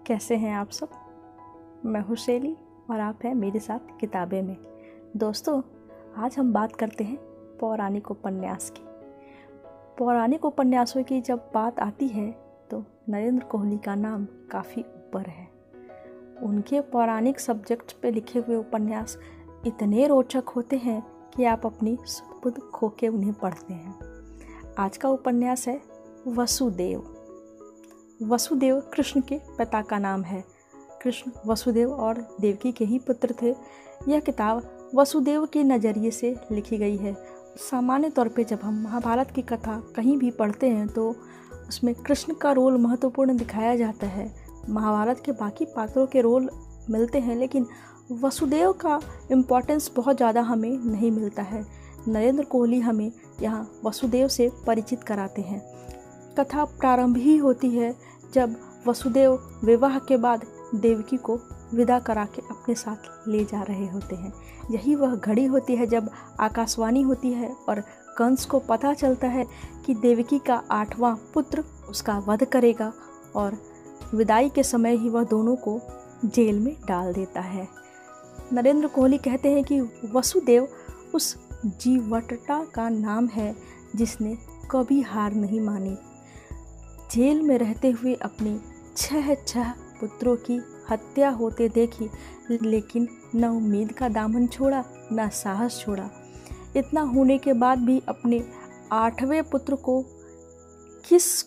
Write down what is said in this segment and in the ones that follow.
कैसे हैं आप सब। मैं हूँ शैली और आप हैं मेरे साथ किताबें में। दोस्तों, आज हम बात करते हैं पौराणिक उपन्यास की। पौराणिक उपन्यासों की जब बात आती है तो नरेंद्र कोहली का नाम काफ़ी ऊपर है। उनके पौराणिक सब्जेक्ट पे लिखे हुए उपन्यास इतने रोचक होते हैं कि आप अपनी सुध खो के उन्हें पढ़ते हैं। आज का उपन्यास है वसुदेव। वसुदेव कृष्ण के पिता का नाम है। कृष्ण वसुदेव और देवकी के ही पुत्र थे। यह किताब वसुदेव के नज़रिए से लिखी गई है। सामान्य तौर पे जब हम महाभारत की कथा कहीं भी पढ़ते हैं तो उसमें कृष्ण का रोल महत्वपूर्ण दिखाया जाता है। महाभारत के बाकी पात्रों के रोल मिलते हैं, लेकिन वसुदेव का इम्पोर्टेंस बहुत ज़्यादा हमें नहीं मिलता है। नरेंद्र कोहली हमें यहाँ वसुदेव से परिचित कराते हैं। कथा प्रारंभ ही होती है जब वसुदेव विवाह के बाद देवकी को विदा करा के अपने साथ ले जा रहे होते हैं। यही वह घड़ी होती है जब आकाशवाणी होती है और कंस को पता चलता है कि देवकी का 8वां पुत्र उसका वध करेगा और विदाई के समय ही वह दोनों को जेल में डाल देता है। नरेंद्र कोहली कहते हैं कि वसुदेव उस जीवटता का नाम है जिसने कभी हार नहीं मानी। जेल में रहते हुए अपने 6 पुत्रों की हत्या होते देखी, लेकिन न उम्मीद का दामन छोड़ा न साहस छोड़ा। इतना होने के बाद भी अपने 8वें पुत्र को किस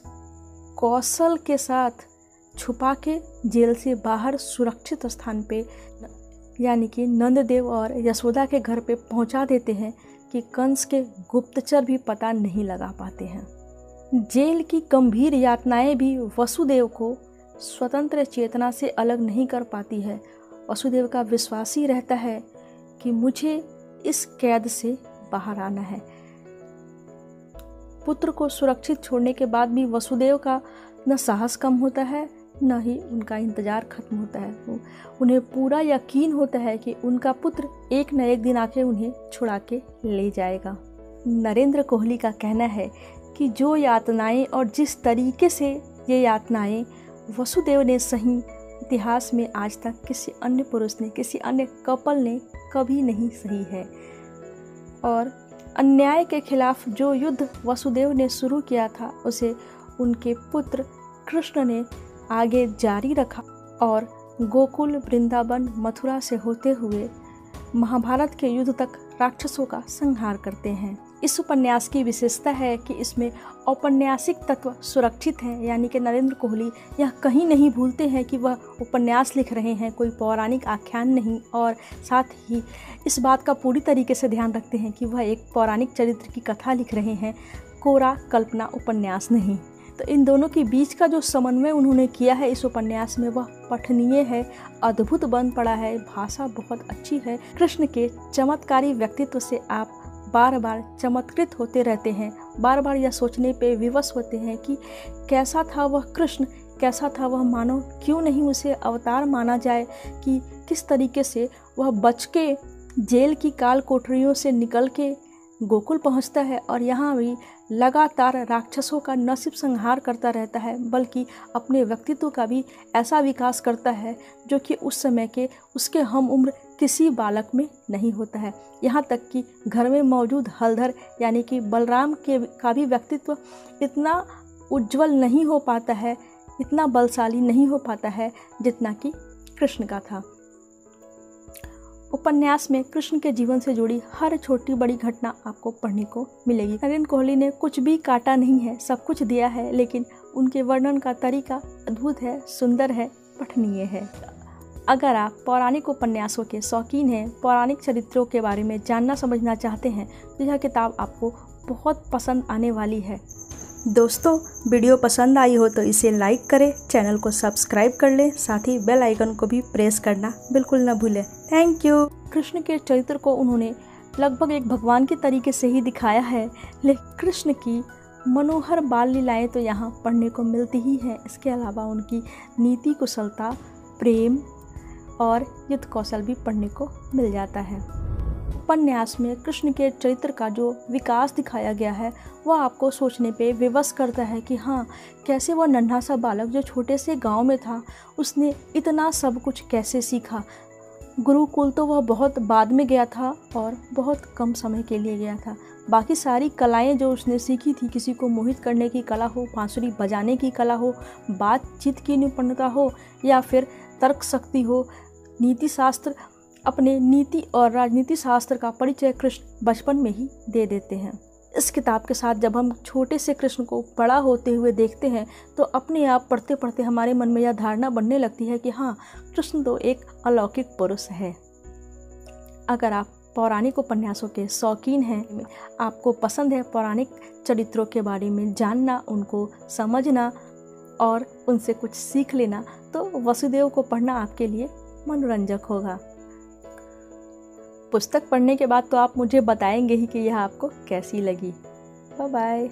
कौशल के साथ छुपा के जेल से बाहर सुरक्षित स्थान पे यानी कि नंददेव और यशोदा के घर पे पहुंचा देते हैं कि कंस के गुप्तचर भी पता नहीं लगा पाते हैं। जेल की गंभीर यातनाएं भी वसुदेव को स्वतंत्र चेतना से अलग नहीं कर पाती है। वसुदेव का विश्वास ही रहता है कि मुझे इस कैद से बाहर आना है। पुत्र को सुरक्षित छोड़ने के बाद भी वसुदेव का न साहस कम होता है न ही उनका इंतज़ार खत्म होता है। उन्हें पूरा यकीन होता है कि उनका पुत्र एक न एक दिन आके उन्हें छुड़ा के ले जाएगा। नरेंद्र कोहली का कहना है कि जो यातनाएं और जिस तरीके से ये यातनाएं वसुदेव ने सही, इतिहास में आज तक किसी अन्य पुरुष ने, किसी अन्य कपल ने कभी नहीं सही है। और अन्याय के खिलाफ जो युद्ध वसुदेव ने शुरू किया था उसे उनके पुत्र कृष्ण ने आगे जारी रखा और गोकुल, वृंदावन, मथुरा से होते हुए महाभारत के युद्ध तक राक्षसों का संहार करते हैं। इस उपन्यास की विशेषता है कि इसमें औपन्यासिक तत्व सुरक्षित हैं, यानी कि नरेंद्र कोहली यह कहीं नहीं भूलते हैं कि वह उपन्यास लिख रहे हैं, कोई पौराणिक आख्यान नहीं, और साथ ही इस बात का पूरी तरीके से ध्यान रखते हैं कि वह एक पौराणिक चरित्र की कथा लिख रहे हैं, कोरा कल्पना उपन्यास नहीं। तो इन दोनों के बीच का जो समन्वय उन्होंने किया है इस उपन्यास में वह पठनीय है, अद्भुत बन पड़ा है। भाषा बहुत अच्छी है। कृष्ण के चमत्कारी व्यक्तित्व से आप बार बार चमत्कृत होते रहते हैं, बार बार यह सोचने पे विवश होते हैं कि कैसा था वह कृष्ण, कैसा था वह मानव, क्यों नहीं उसे अवतार माना जाए, कि किस तरीके से वह बच के जेल की काल कोठरियों से निकल के गोकुल पहुंचता है और यहाँ भी लगातार राक्षसों का नसीब संहार करता रहता है, बल्कि अपने व्यक्तित्व का भी ऐसा विकास करता है जो कि उस समय के उसके हम उम्र किसी बालक में नहीं होता है। यहाँ तक कि घर में मौजूद हलधर यानी कि बलराम का भी व्यक्तित्व इतना उज्जवल नहीं हो पाता है, इतना बलशाली नहीं हो पाता है जितना कि कृष्ण का था। उपन्यास में कृष्ण के जीवन से जुड़ी हर छोटी बड़ी घटना आपको पढ़ने को मिलेगी। नरेंद्र कोहली ने कुछ भी काटा नहीं है, सब कुछ दिया है, लेकिन उनके वर्णन का तरीका अद्भुत है, सुंदर है, पठनीय है। अगर आप पौराणिक उपन्यासों के शौकीन हैं, पौराणिक चरित्रों के बारे में जानना समझना चाहते हैं तो यह किताब आपको बहुत पसंद आने वाली है। दोस्तों, वीडियो पसंद आई हो तो इसे लाइक करें, चैनल को सब्सक्राइब कर लें, साथ ही बेल आइकन को भी प्रेस करना बिल्कुल न भूलें। Thank you. कृष्ण के चरित्र को उन्होंने लगभग एक भगवान के तरीके से ही दिखाया है, लेकिन कृष्ण की मनोहर बाल लीलाएँ तो यहाँ पढ़ने को मिलती ही हैं। इसके अलावा उनकी नीति कुशलता, प्रेम और युद्ध कौशल भी पढ़ने को मिल जाता है। उपन्यास में कृष्ण के चरित्र का जो विकास दिखाया गया है वह आपको सोचने पे विवश करता है कि हाँ, कैसे वह नन्हा सा बालक जो छोटे से गांव में था, उसने इतना सब कुछ कैसे सीखा। गुरुकुल तो वह बहुत बाद में गया था और बहुत कम समय के लिए गया था। बाकी सारी कलाएं जो उसने सीखी थी, किसी को मोहित करने की कला हो, बांसुरी बजाने की कला हो, बातचीत की निपुणता हो, या फिर तर्क शक्ति हो, नीति शास्त्र, अपने नीति और राजनीति शास्त्र का परिचय कृष्ण बचपन में ही दे देते हैं। इस किताब के साथ जब हम छोटे से कृष्ण को बड़ा होते हुए देखते हैं तो अपने आप पढ़ते पढ़ते हमारे मन में यह धारणा बनने लगती है कि हाँ, कृष्ण तो एक अलौकिक पुरुष है। अगर आप पौराणिक उपन्यासों के शौकीन हैं, आपको पसंद है पौराणिक चरित्रों के बारे में जानना, उनको समझना और उनसे कुछ सीख लेना, तो वसुदेव को पढ़ना आपके लिए मनोरंजक होगा। पुस्तक पढ़ने के बाद तो आप मुझे बताएंगे ही कि यह आपको कैसी लगी। Bye bye.